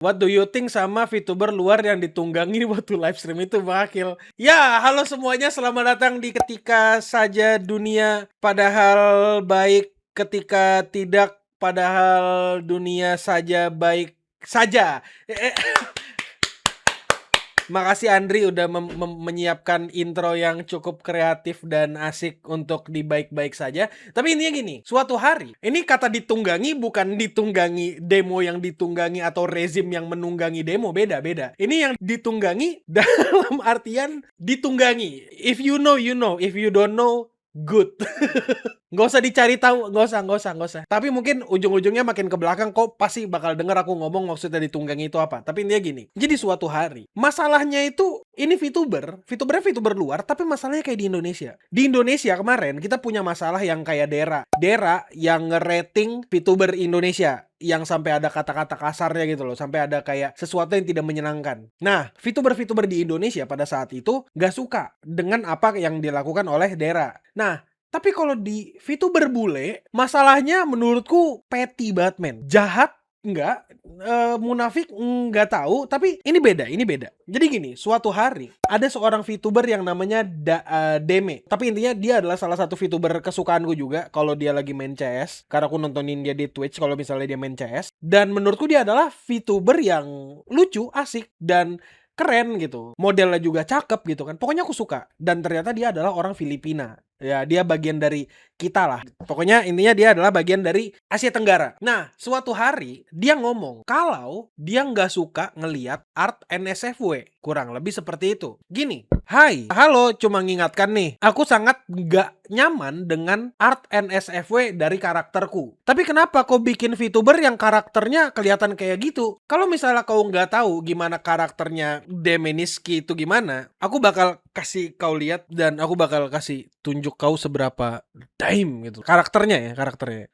What do you think sama VTuber luar yang ditunggangi waktu live stream itu, Bakil? Ya, halo semuanya, selamat datang di Ketika Saja Dunia Padahal Baik, Ketika Tidak Padahal Dunia Saja Baik Saja. Makasih Andri udah menyiapkan intro yang cukup kreatif dan asik untuk di baik-baik saja. Tapi intinya gini, suatu hari, ini kata ditunggangi bukan ditunggangi demo yang ditunggangi atau rezim yang menunggangi demo, beda-beda. Ini yang ditunggangi dalam artian ditunggangi. If you know, you know. If you don't know, good. Nggak usah dicari tahu, nggak usah. Tapi mungkin ujung-ujungnya makin ke belakang kok pasti bakal denger aku ngomong maksudnya ditunggangi itu apa. Tapi intinya gini, jadi suatu hari, masalahnya itu ini VTuber luar, tapi masalahnya kayak di Indonesia. Di Indonesia kemarin kita punya masalah yang kayak Dera yang ngerating VTuber Indonesia, yang sampai ada kata-kata kasarnya gitu loh, sampai ada kayak sesuatu yang tidak menyenangkan. Nah, VTuber di Indonesia pada saat itu gak suka dengan apa yang dilakukan oleh Dera. Nah, tapi kalau di VTuber bule, masalahnya menurutku petty banget, men. Jahat enggak, munafik enggak tahu, tapi ini beda. Jadi gini, suatu hari ada seorang VTuber yang namanya Deme. Tapi intinya dia adalah salah satu VTuber kesukaanku juga kalau dia lagi main CS, karena aku nontonin dia di Twitch kalau misalnya dia main CS. Dan menurutku dia adalah VTuber yang lucu, asik, dan keren gitu. Modelnya juga cakep gitu kan. Pokoknya aku suka. Dan ternyata dia adalah orang Filipina. Ya, dia bagian dari kita lah. Pokoknya intinya dia adalah bagian dari Asia Tenggara. Nah, suatu hari dia ngomong kalau dia nggak suka ngeliat art NSFW. Kurang lebih seperti itu. Gini, hai, halo, cuma ngingatkan nih. Aku sangat nggak nyaman dengan art NSFW dari karakterku. Tapi kenapa kau bikin VTuber yang karakternya kelihatan kayak gitu? Kalau misalnya kau nggak tahu gimana karakternya Demeniski itu gimana, aku bakal kasih kau lihat dan aku bakal kasih tunjuk kau seberapa daim gitu. Karakternya.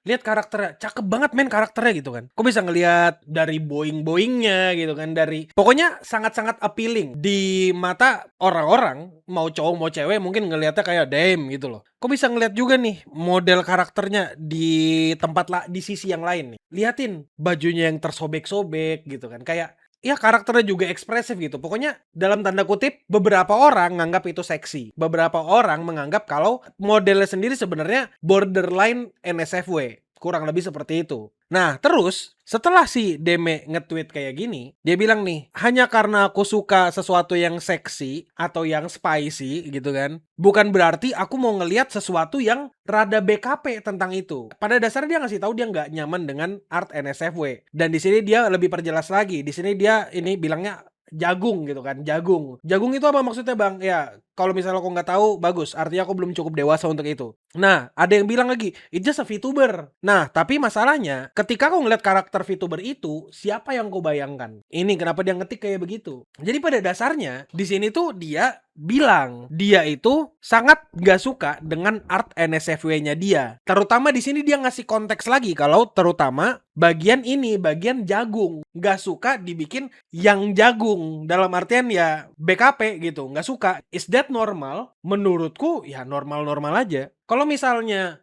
Lihat karakternya, cakep banget men karakternya gitu kan. Kau bisa ngelihat dari boing-boingnya gitu kan, dari pokoknya sangat-sangat appealing di mata orang-orang, mau cowok mau cewek mungkin ngelihatnya kayak daim gitu loh. Kau bisa ngeliat juga nih model karakternya di tempat di sisi yang lain nih. Liatin bajunya yang tersobek-sobek gitu kan. Kayak ya karakternya juga ekspresif gitu. Pokoknya dalam tanda kutip beberapa orang nganggap itu seksi. Beberapa orang menganggap kalau modelnya sendiri sebenarnya borderline NSFW. Kurang lebih seperti itu. Nah, terus setelah si Deme nge-tweet kayak gini, dia bilang nih, hanya karena aku suka sesuatu yang seksi atau yang spicy gitu kan, bukan berarti aku mau ngelihat sesuatu yang rada BKP tentang itu. Pada dasarnya dia ngasih tahu dia nggak nyaman dengan art NSFW. Dan di sini dia lebih perjelas lagi. Di sini dia ini bilangnya jagung gitu kan, jagung itu apa maksudnya bang? Ya kalau misalnya aku nggak tahu, bagus, artinya aku belum cukup dewasa untuk itu. Nah, ada yang bilang lagi, it's just a VTuber. Nah, tapi masalahnya ketika kau ngeliat karakter VTuber itu, siapa yang kau bayangkan? Ini kenapa dia ngetik kayak begitu. Jadi pada dasarnya di sini tuh dia bilang dia itu sangat gak suka dengan art NSFW-nya dia. Terutama di sini dia ngasih konteks lagi kalau terutama bagian ini, bagian jagung. Gak suka dibikin yang jagung. Dalam artian ya BKP gitu. Gak suka. Is that normal? Menurutku ya normal-normal aja. Kalau misalnya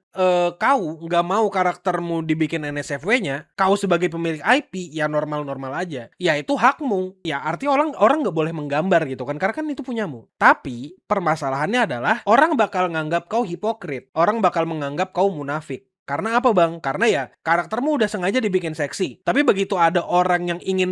kau nggak mau karaktermu dibikin NSFW-nya, kau sebagai pemilik IP ya normal-normal aja. Ya itu hakmu. Ya artinya orang nggak boleh menggambar gitu kan, karena kan itu punyamu. Tapi permasalahannya adalah orang bakal nganggap kau hipokrit. Orang bakal menganggap kau munafik. Karena apa bang? Karena ya karaktermu udah sengaja dibikin seksi. Tapi begitu ada orang yang ingin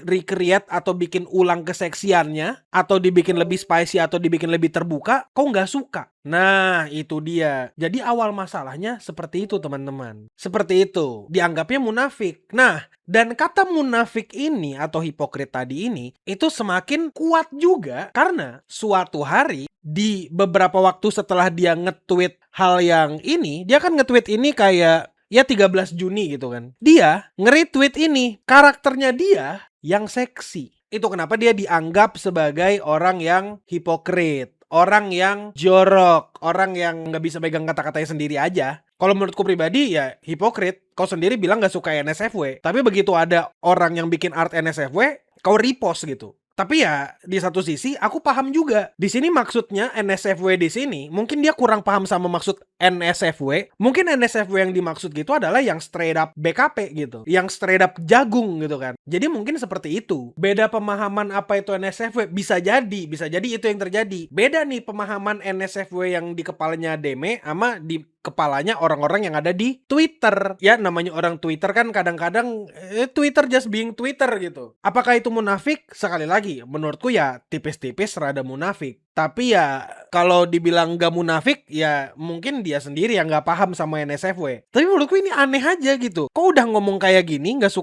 recreate atau bikin ulang keseksiannya, atau dibikin lebih spicy atau dibikin lebih terbuka, kau nggak suka. Nah itu dia. Jadi awal masalahnya seperti itu teman-teman. Seperti itu. Dianggapnya munafik. Nah dan kata munafik ini atau hipokrit tadi ini itu semakin kuat juga karena suatu hari di beberapa waktu setelah dia nge-tweet hal yang ini, dia kan nge-tweet ini kayak ya 13 Juni gitu kan. Dia nge-retweet ini, karakternya dia yang seksi. Itu kenapa dia dianggap sebagai orang yang hipokrit, orang yang jorok, orang yang nggak bisa pegang kata-katanya sendiri aja. Kalau menurutku pribadi ya hipokrit. Kau sendiri bilang nggak suka NSFW, tapi begitu ada orang yang bikin art NSFW, kau repost gitu. Tapi ya di satu sisi aku paham juga. Di sini maksudnya NSFW di sini mungkin dia kurang paham sama maksud NSFW. Mungkin NSFW yang dimaksud gitu adalah yang straight up BKP gitu. Yang straight up jagung gitu kan. Jadi mungkin seperti itu. Beda pemahaman apa itu NSFW bisa jadi itu yang terjadi. Beda nih pemahaman NSFW yang di kepalanya Deme sama di kepalanya orang-orang yang ada di Twitter. Ya namanya orang Twitter kan kadang-kadang Twitter just being Twitter gitu. Apakah itu munafik? Sekali lagi menurutku ya tipis-tipis rada munafik. Tapi ya kalau dibilang gak munafik ya mungkin dia sendiri yang gak paham sama NSFW. Tapi menurutku ini aneh aja gitu. Kok udah ngomong kayak gini gak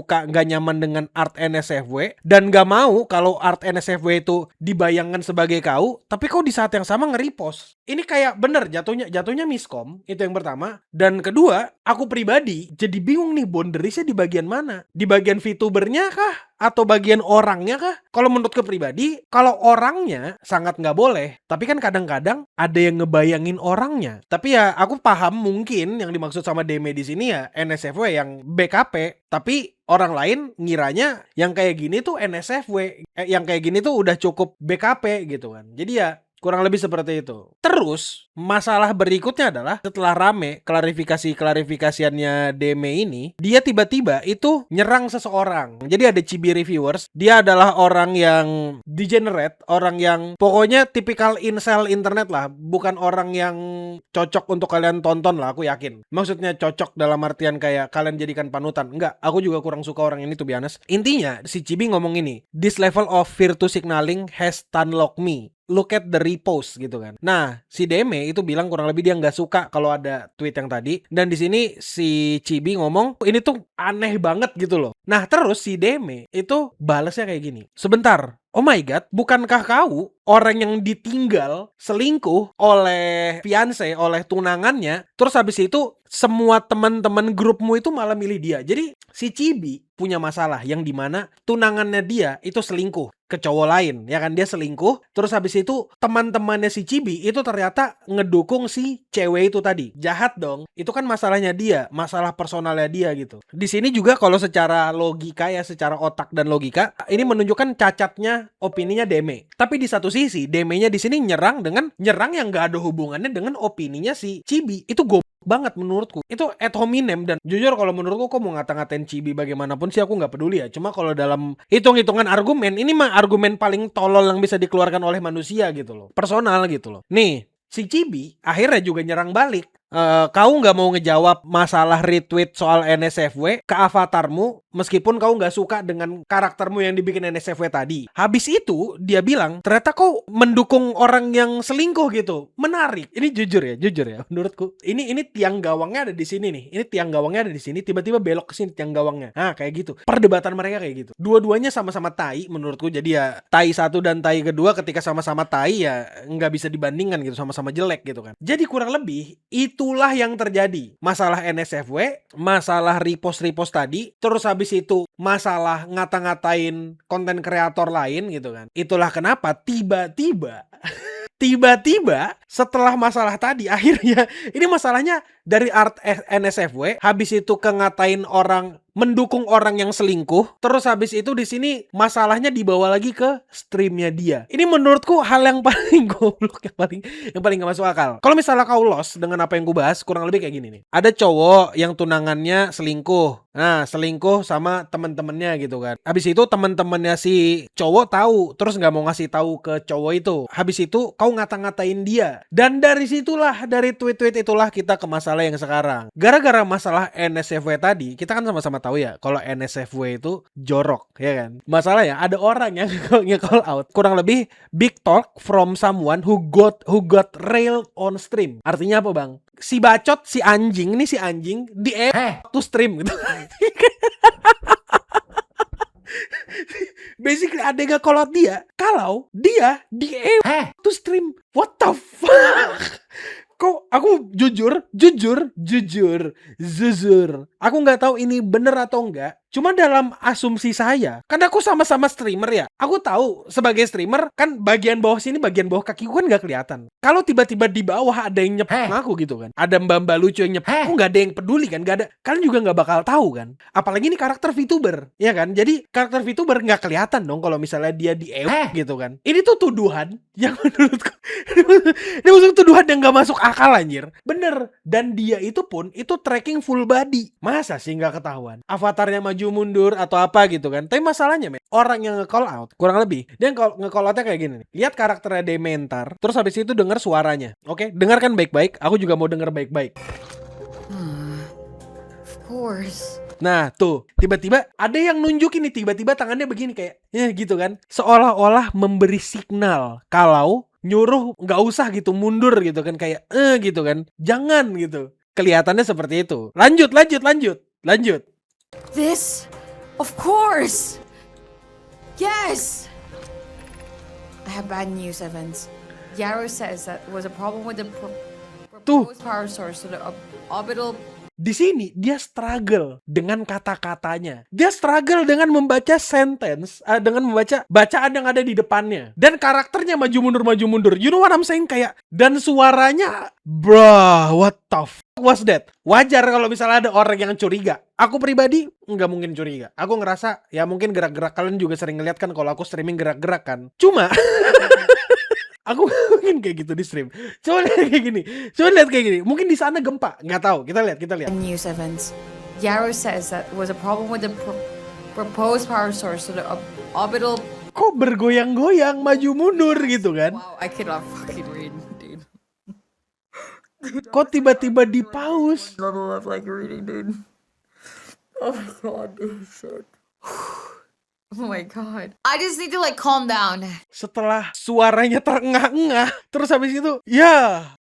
gak nyaman dengan art NSFW dan gak mau kalau art NSFW itu dibayangkan sebagai kau, tapi kok di saat yang sama nge-repost. Ini kayak bener jatuhnya miskom, itu yang pertama. Dan kedua, aku pribadi jadi bingung nih boundariesnya di bagian mana? Di bagian VTubernya kah? Atau bagian orangnya kah? Kalau menurutku pribadi, kalau orangnya sangat nggak boleh. Tapi kan kadang-kadang ada yang ngebayangin orangnya. Tapi ya aku paham mungkin yang dimaksud sama Deme di sini ya NSFW yang BKP. Tapi orang lain ngiranya yang kayak gini tuh NSFW. Yang kayak gini tuh udah cukup BKP gitu kan. Jadi ya kurang lebih seperti itu. Terus, masalah berikutnya adalah setelah rame klarifikasiannya Deme ini, dia tiba-tiba itu nyerang seseorang. Jadi ada Chibi Reviewers, dia adalah orang yang degenerate, orang yang pokoknya tipikal incel internet lah, bukan orang yang cocok untuk kalian tonton lah, aku yakin. Maksudnya cocok dalam artian kayak kalian jadikan panutan. Enggak, aku juga kurang suka orang ini to be honest. Intinya, si Chibi ngomong ini, "This level of virtue signaling has unlocked me. Look at the repost," gitu kan. Nah, si Deme itu bilang kurang lebih dia nggak suka kalau ada tweet yang tadi. Dan di sini si Chibi ngomong ini tuh aneh banget gitu loh. Nah, terus si Deme itu balasnya kayak gini. "Sebentar, oh my god, bukankah kau orang yang ditinggal selingkuh oleh fiance, oleh tunangannya, terus habis itu semua teman-teman grupmu itu malah milih dia." Jadi si Chibi punya masalah yang dimana tunangannya dia itu selingkuh ke cowok lain, ya kan, dia selingkuh, terus habis itu teman-temannya si Chibi itu ternyata ngedukung si cewek itu tadi. Jahat dong. Itu kan masalahnya dia, masalah personalnya dia gitu. Di sini juga kalau secara logika ya, secara otak dan logika, ini menunjukkan cacatnya opininya Deme. Tapi di satu sisi, Deme-nya di sini nyerang yang gak ada hubungannya dengan opininya si Chibi. Itu banget menurutku. Itu ad hominem. Dan jujur kalau menurutku kok mau ngata-ngatain Chibi bagaimanapun sih aku gak peduli ya. Cuma kalau dalam hitung-hitungan argumen, ini mah argumen paling tolol yang bisa dikeluarkan oleh manusia gitu loh. Personal gitu loh. Nih, si Chibi akhirnya juga nyerang balik. Kau nggak mau ngejawab masalah retweet soal NSFW ke avatarmu meskipun kau nggak suka dengan karaktermu yang dibikin NSFW tadi. Habis itu dia bilang ternyata kau mendukung orang yang selingkuh gitu. Menarik. Ini jujur ya menurutku. Ini tiang gawangnya ada di sini nih. Ini tiang gawangnya ada di sini, tiba-tiba belok ke sini tiang gawangnya. Nah, kayak gitu. Perdebatan mereka kayak gitu. Dua-duanya sama-sama tai menurutku. Jadi ya tai satu dan tai kedua ketika sama-sama tai ya nggak bisa dibandingkan gitu, sama-sama jelek gitu kan. Jadi kurang lebih itulah yang terjadi. Masalah NSFW, masalah repost tadi, terus habis itu masalah ngata-ngatain konten kreator lain gitu kan. Itulah kenapa tiba-tiba setelah masalah tadi akhirnya ini masalahnya dari art NSFW, habis itu ke ngatain orang, mendukung orang yang selingkuh, terus habis itu di sini masalahnya dibawa lagi ke streamnya dia. Ini menurutku hal yang paling goblok, yang paling gak masuk akal. Kalau misalnya kau lost dengan apa yang gue bahas, kurang lebih kayak gini nih. Ada cowok yang tunangannya selingkuh. Nah, selingkuh sama temen-temennya gitu kan. Habis itu temen-temennya si cowok tahu, terus nggak mau ngasih tahu ke cowok itu. Habis itu kau ngata-ngatain dia. Dan dari situlah, dari tweet-tweet itulah kita ke masalah yang sekarang. Gara-gara masalah NSFW tadi, kita kan sama-sama tahu ya kalau NSFW itu jorok, ya kan. Masalahnya ada orang yang nge-call out. Kurang lebih big talk from someone who got railed on stream. Artinya apa, Bang? Si bacot, si anjing di to stream gitu. Basically ada yang nge-call out dia kalau dia di to stream. What the fuck? Kok Aku jujur, aku nggak tahu ini bener atau enggak. Cuma dalam asumsi saya, kan aku sama-sama streamer ya. Aku tahu sebagai streamer kan bagian bawah sini, bagian bawah kakiku kan nggak kelihatan. Kalau tiba-tiba di bawah ada yang nyepeng aku gitu kan, ada mbak-mbak lucu yang nyepeng, aku nggak ada yang peduli kan, nggak ada. Kalian juga nggak bakal tahu kan. Apalagi ini karakter VTuber, ya kan? Jadi karakter VTuber nggak kelihatan dong kalau misalnya dia di gitu kan. Ini tuh tuduhan yang menurutku ini maksud tuduhan yang nggak masuk akal anjir. Bener. Dan dia itu pun itu tracking full body. Masa sih nggak ketahuan? Avatarnya maju mundur atau apa gitu kan. Tapi masalahnya men, orang yang nge-call out kurang lebih dia nge-call outnya kayak gini nih. Lihat karakternya Dementar, terus habis itu denger suaranya. Oke, dengarkan baik-baik. Aku juga mau denger baik-baik. Of course. Nah tuh, tiba-tiba ada yang nunjukin nih, tiba-tiba tangannya begini kayak gitu kan, seolah-olah memberi signal kalau nyuruh nggak usah gitu, mundur gitu kan, kayak gitu kan, jangan gitu. Kelihatannya seperti itu. Lanjut. This? Of course! Yes! I have bad news, Evans. Yarrow says that there was a problem with the proposed power source, so the orbital... Di sini dia struggle dengan kata-katanya. Dia struggle dengan membaca sentence, dengan membaca bacaan yang ada di depannya. Dan karakternya maju mundur. You know what I'm saying? Kayak, dan suaranya, bruh, what the f*** was that? Wajar kalau misalnya ada orang yang curiga. Aku pribadi nggak mungkin curiga. Aku ngerasa ya mungkin gerak-gerak, kalian juga sering ngeliat kan kalau aku streaming gerak-gerak kan. Cuma aku mungkin kayak gitu di stream. Coba lihat kayak gini. Mungkin di sana gempa, nggak tahu. Kita lihat. News, Evans. Yarrow says that there was a problem with the proposed power source, so the orbital... Kok bergoyang-goyang, maju mundur gitu kan? Wow, I cannot fucking read, dude. Kok tiba-tiba di pause? Level of like reading, dude. Oh my god, dude, shit. Oh my god. I just need to like calm down. Setelah suaranya terengah-engah, terus habis itu,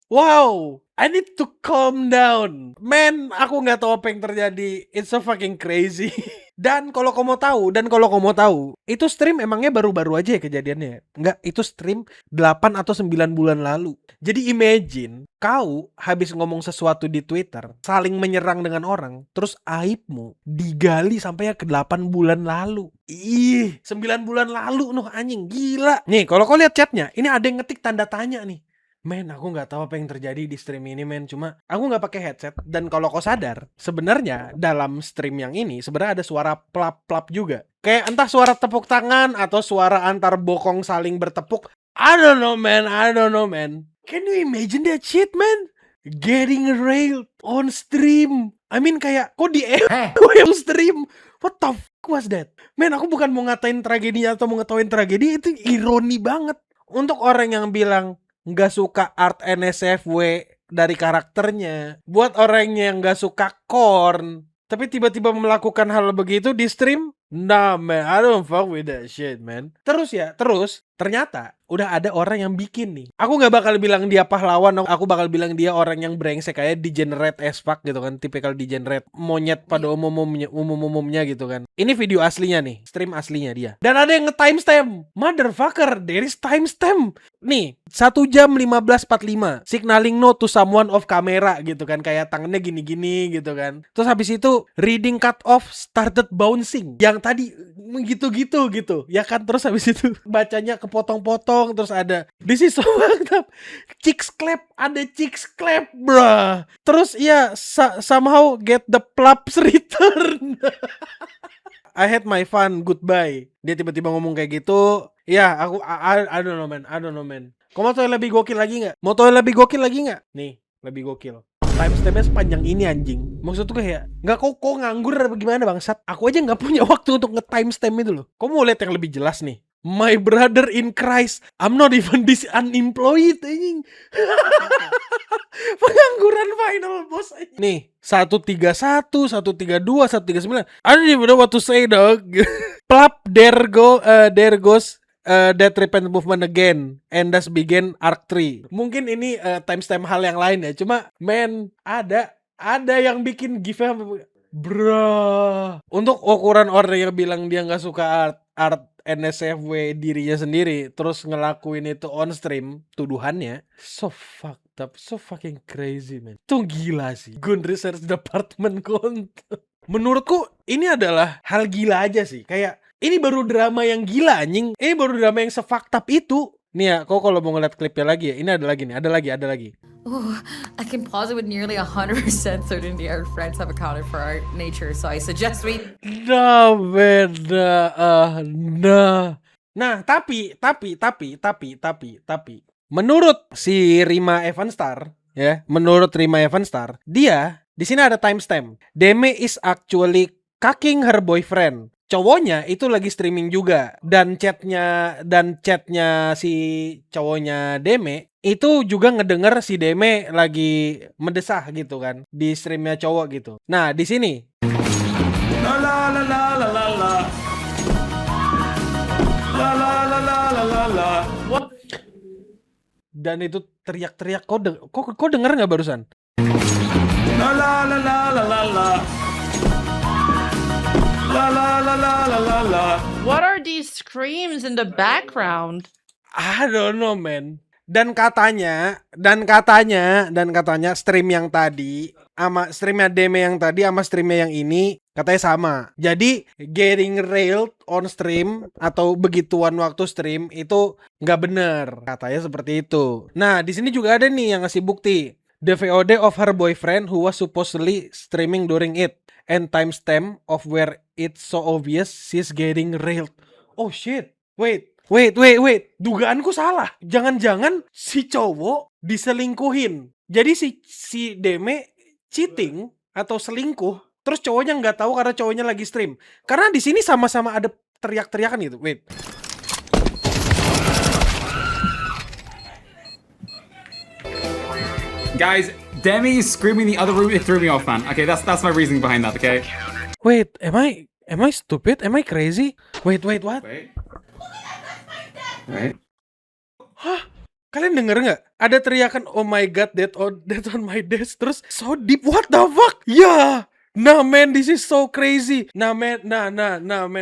wow, I need to calm down. Man, aku nggak tahu apa yang terjadi. It's so fucking crazy. Dan kalau kamu tahu, itu stream emangnya baru-baru aja ya kejadiannya? Enggak, itu stream 8 atau 9 bulan lalu. Jadi imagine, kau habis ngomong sesuatu di Twitter, saling menyerang dengan orang, terus aibmu digali sampai ke 8 bulan lalu. 9 bulan lalu, anjing, gila. Nih, kalau kau lihat chatnya, ini ada yang ngetik tanda tanya nih. Men, aku nggak tahu apa yang terjadi di stream ini, men. Cuma aku nggak pakai headset. Dan kalau kau sadar, sebenarnya dalam stream yang ini sebenarnya ada suara plap-plap juga. Kayak entah suara tepuk tangan atau suara antar bokong saling bertepuk. I don't know, man. Can you imagine that shit, man? Getting railed on stream. I mean kayak, kok di yang stream? What the fuck was that? Men, aku bukan mau ngatain tragedinya atau mau ngetawain tragedi. Itu ironi banget. Untuk orang yang bilang nggak suka art NSFW dari karakternya, buat orang yang nggak suka Korn, tapi tiba-tiba melakukan hal begitu di stream, nah man, I don't fuck with that shit, man. Terus ternyata udah ada orang yang bikin nih. Aku nggak bakal bilang dia pahlawan, aku bakal bilang dia orang yang brengsek kayak degenerate as fuck gitu kan, tipikal degenerate monyet pada umumnya gitu kan. Ini video aslinya nih, stream aslinya dia. Dan ada yang nge-timestamp. Motherfucker, there is timestamp. Nih, 1 jam 15.45 signaling no to someone off camera gitu kan, kayak tangannya gini-gini gitu kan. Terus habis itu reading cut off started bouncing. Yang tadi gitu ya kan. Terus habis itu bacanya kepotong-potong, terus ada this is so fucked up. Chicks clap, ada chicks clap, bruh. Terus ya somehow get the plups return. I had my fun, goodbye. Dia tiba-tiba ngomong kayak gitu. Ya, I don't know man. Kau mau tahu yang lebih gokil lagi nggak? Nih, lebih gokil. Timestampnya sepanjang ini anjing. Maksud tuh kayak, nggak kok nganggur apa gimana bangsat? Aku aja nggak punya waktu untuk nge-timestamp itu loh. Kau mau lihat yang lebih jelas nih? My brother in Christ, I'm not even this unemployed anjing. Pengangguran final boss anjing. Nih, 131, 132, 139. I don't even know what to say, dog. Plap, there goes that repent movement again, and thus begin arc 3. Mungkin ini timestamp hal yang lain ya. Cuma man, ada yang bikin gif-nya, bro. Untuk ukuran orang yang bilang dia nggak suka art NSFW dirinya sendiri, terus ngelakuin itu on stream, tuduhannya so fucked Tapi so fucking crazy, man. Itu gila sih. Gun Research Department konten. Menurutku ini adalah hal gila aja sih. Kayak ini baru drama yang gila anjing. Ini baru drama yang sefaktap itu. Nih ya, kau kalau mau ngeliat klipnya lagi ya, ini ada lagi nih, ada lagi. Oh, I can pause it with nearly 100% certainty our friends have accounted for our nature, so I suggest we... Nah, beda. Nah, tapi. Menurut si Rima Evanstar, ya, dia di sini ada timestamp. Deme is actually cucking her boyfriend. Cowoknya itu lagi streaming juga dan chatnya si cowoknya Deme itu juga ngedenger si Deme lagi mendesah gitu kan di streamnya cowok gitu. Nah di sini. La la la la la la la. La la la la la la la. What? Dan itu teriak-teriak. Kok denger nggak barusan? La la la la la la la. La la la la la la la. What are these screams in the background? I don't know, man. Dan katanya stream yang tadi sama streamnya Deme yang tadi sama streamnya yang ini katanya sama. Jadi getting railed on stream atau begituan waktu stream itu nggak bener. Katanya seperti itu. Nah di sini juga ada nih yang ngasih bukti. The VOD of her boyfriend who was supposedly streaming during it. And timestamp of where it's so obvious she's getting railed. Oh shit. Wait. Dugaanku salah. Jangan-jangan si cowok diselingkuhin. Jadi si Deme cheating atau selingkuh, terus cowoknya nggak tahu karena cowoknya lagi stream. Karena di sini sama-sama ada teriak-teriakan gitu. Wait. Guys, Demi screaming in the other room, it threw me off, man. Okay, that's my reasoning behind that, okay? Wait, am I stupid? Am I crazy? Wait, what? Wait. Right. Hah? Kalian denger nggak? Ada teriakan oh my god, that on my desk. Terus so deep, what the fuck? Ya. Nah man, this is so crazy. Nah man,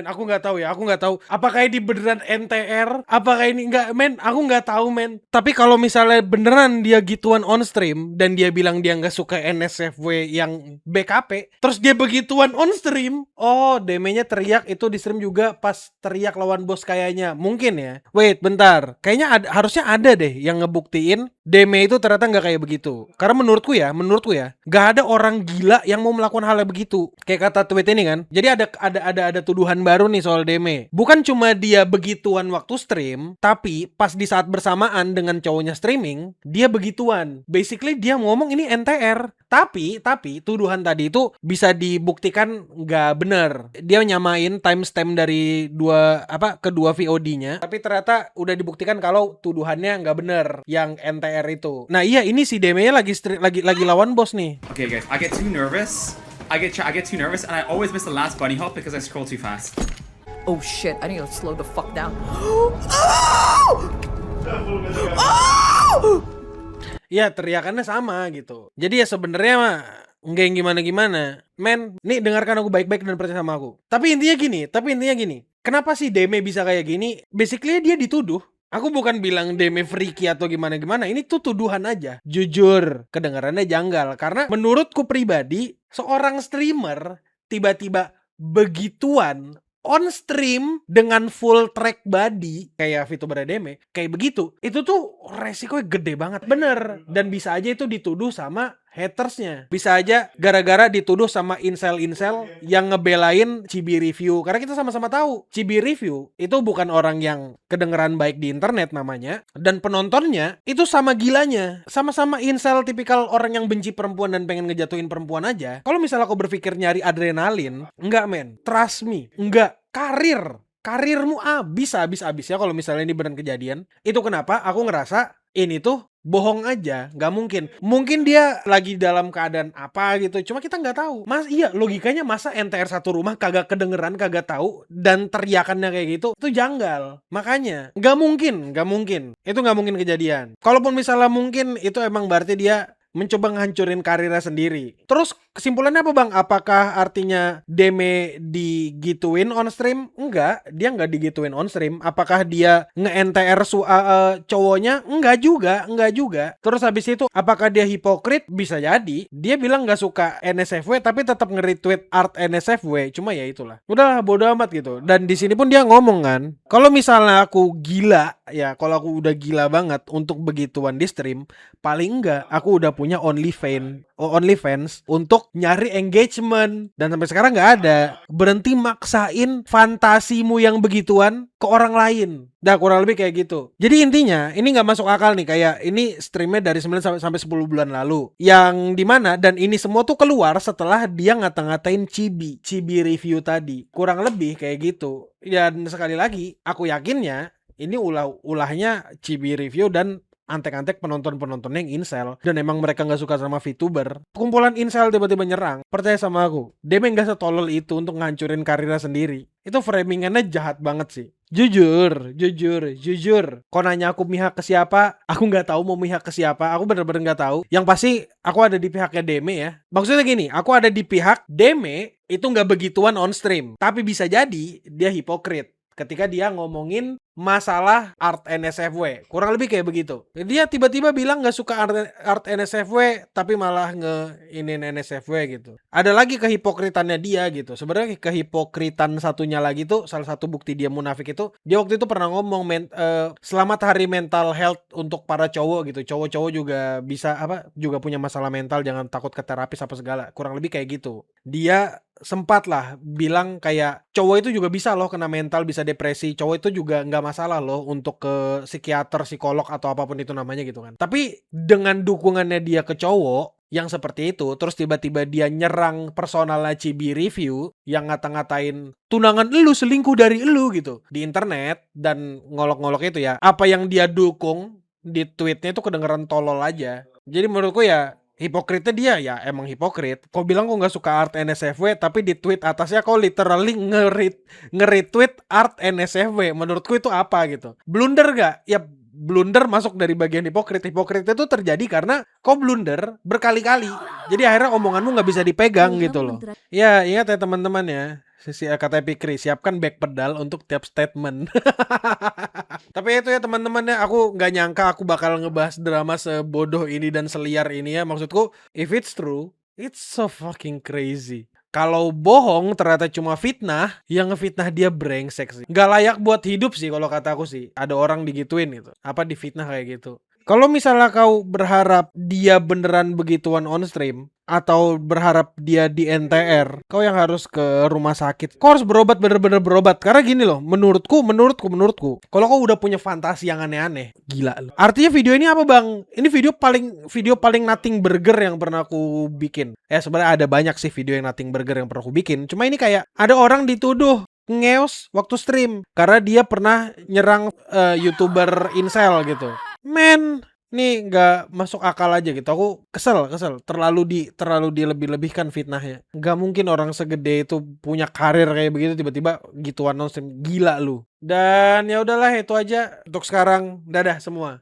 aku nggak tahu. Apakah ini beneran NTR? Apakah ini nggak, man? Aku nggak tahu, man. Tapi kalau misalnya beneran dia gituan on stream dan dia bilang dia nggak suka NSFW yang BKP, terus dia begituan on stream, oh Deme-nya teriak itu di stream juga pas teriak lawan bos kayaknya. Mungkin ya. Wait, bentar. Kayaknya harusnya ada deh yang ngebuktiin Deme itu ternyata nggak kayak begitu. Karena menurutku ya, nggak ada orang gila yang mau melakukan hal yang begitu. Kayak kata tweet ini kan. Jadi ada tuduhan baru nih soal Deme. Bukan cuma dia begituan waktu stream, tapi pas di saat bersamaan dengan cowoknya streaming, dia begituan. Basically dia ngomong ini NTR. Tapi tuduhan tadi itu bisa dibuktikan nggak bener. Dia nyamain timestamp dari kedua VOD-nya, tapi ternyata udah dibuktikan kalau tuduhannya nggak bener yang NTR itu. Nah iya, ini si Deme-nya lagi lawan bos nih. Okay guys, I get too nervous. I get too nervous and I always miss the last bunny hop because I scroll too fast. Oh shit, I need to slow the fuck down. Ya teriakannya sama gitu. Jadi ya sebenarnya mah nggak yang gimana-gimana. Men, nih dengarkan aku baik-baik dan percaya sama aku. Tapi intinya gini. Kenapa sih Deme bisa kayak gini? Basically dia dituduh. Aku bukan bilang Deme freaky atau gimana-gimana. Ini tuh tuduhan aja. Jujur, kedengarannya janggal. Karena menurutku pribadi, seorang streamer tiba-tiba begituan on stream dengan full track body kayak VTuber Deme, kayak begitu, itu tuh resikonya gede banget, bener. Dan bisa aja itu dituduh sama hatersnya, bisa aja gara-gara dituduh sama incel yang ngebelain Chibi Review. Karena kita sama-sama tahu Chibi Review itu bukan orang yang kedengeran baik di internet namanya, dan penontonnya itu sama gilanya, sama-sama incel, tipikal orang yang benci perempuan dan pengen ngejatuhin perempuan aja. Kalau misalnya aku berpikir nyari adrenalin, enggak men, trust me, enggak. Karirmu habis ya kalau misalnya ini beneran kejadian. Itu kenapa aku ngerasa ini tuh bohong aja, nggak mungkin. Mungkin dia lagi dalam keadaan apa gitu, cuma kita nggak tahu. Iya, logikanya masa NTR satu rumah kagak kedengeran, kagak tahu, dan teriakannya kayak gitu, itu janggal. Makanya nggak mungkin. Itu nggak mungkin kejadian. Kalaupun misalnya mungkin, itu emang berarti dia mencoba ngancurin karirnya sendiri. Terus kesimpulannya apa bang? Apakah artinya Deme digituin on stream? Enggak, dia nggak digituin on stream. Apakah dia nge-NTR cowoknya? Enggak juga. Terus habis itu apakah dia hipokrit? Bisa jadi. Dia bilang nggak suka NSFW tapi tetap nge-retweet art NSFW. Cuma ya itulah. Udah bodo amat gitu. Dan di sini pun dia ngomong kan, kalau misalnya aku gila ya, kalau aku udah gila banget untuk begituan di stream, paling enggak aku udah punya OnlyFans untuk nyari engagement, dan sampai sekarang nggak ada. Berhenti maksain fantasimu yang begituan ke orang lain. Dah kurang lebih kayak gitu. Jadi intinya ini nggak masuk akal nih, kayak ini streamnya dari 9 sampai 10 bulan lalu, yang dimana dan ini semua tuh keluar setelah dia ngata-ngatain Chibi review tadi. Kurang lebih kayak gitu. Dan sekali lagi aku yakinnya ini ulahnya Chibi review dan antek-antek penonton-penontonnya yang incel, dan emang mereka nggak suka sama VTuber. Kumpulan incel tiba-tiba nyerang. Percaya sama aku, Deme nggak setolol itu untuk ngancurin karirnya sendiri. Itu framingannya jahat banget sih. Jujur. Kau nanya aku mihak ke siapa? Aku nggak tahu mau mihak ke siapa. Aku bener-bener nggak tahu. Yang pasti aku ada di pihaknya Deme ya. Maksudnya gini, aku ada di pihak Deme itu nggak begituan on stream. Tapi bisa jadi dia hipokrit ketika dia ngomongin masalah art NSFW. Kurang lebih kayak begitu. Dia tiba-tiba bilang gak suka art NSFW, tapi malah nge-inin NSFW gitu. Ada lagi kehipokritannya dia gitu. Sebenarnya kehipokritan satunya lagi tuh, salah satu bukti dia munafik itu, dia waktu itu pernah ngomong selamat hari mental health untuk para cowok gitu. Cowok-cowok juga bisa juga punya masalah mental, jangan takut ke terapis apa segala. Kurang lebih kayak gitu. Dia sempat lah bilang kayak cowok itu juga bisa loh kena mental, bisa depresi, cowok itu juga nggak masalah loh untuk ke psikiater, psikolog atau apapun itu namanya gitu kan. Tapi dengan dukungannya dia ke cowok yang seperti itu, terus tiba-tiba dia nyerang personalnya Chibi Review yang ngata-ngatain tunangan elu selingkuh dari elu gitu di internet dan ngolok-ngolok itu ya, apa yang dia dukung di tweetnya itu kedengeran tolol aja. Jadi menurutku ya hipokritnya dia ya emang hipokrit. Kau bilang kau gak suka art NSFW, tapi di tweet atasnya kau literally nge-retweet art NSFW. Menurutku itu apa gitu? Blunder gak? Ya blunder masuk dari bagian hipokrit. Hipokritnya itu terjadi karena kau blunder berkali-kali. Jadi akhirnya omonganmu gak bisa dipegang gitu loh. Ya ingat ya teman-teman ya. Kata Pikri, siapkan back pedal untuk tiap statement. Tapi itu ya teman-teman ya, aku nggak nyangka aku bakal ngebahas drama sebodoh ini dan seliar ini ya. Maksudku, if it's true, it's so fucking crazy. Kalau bohong ternyata cuma fitnah, yang ngefitnah dia brengsek sih. Nggak layak buat hidup sih kalau kata aku sih. Ada orang digituin gitu. Apa difitnah kayak gitu. Kalau misalnya kau berharap dia beneran begituan on stream, atau berharap dia di NTR, kau yang harus ke rumah sakit. Kau harus berobat, bener-bener berobat. Karena gini loh, menurutku, kalau kau udah punya fantasi yang aneh-aneh, gila loh. Artinya video ini apa bang? Ini video paling nothing burger yang pernah aku bikin. Sebenarnya ada banyak sih video yang nothing burger yang pernah aku bikin. Cuma ini kayak ada orang dituduh ngeos waktu stream karena dia pernah nyerang YouTuber incel gitu. Men, nih nggak masuk akal aja gitu. Aku kesel. Terlalu dilebih-lebihkan fitnahnya. Nggak mungkin orang segede itu punya karir kayak begitu tiba-tiba gituan nonsen. Gila lu. Dan ya udahlah itu aja untuk sekarang. Dadah semua.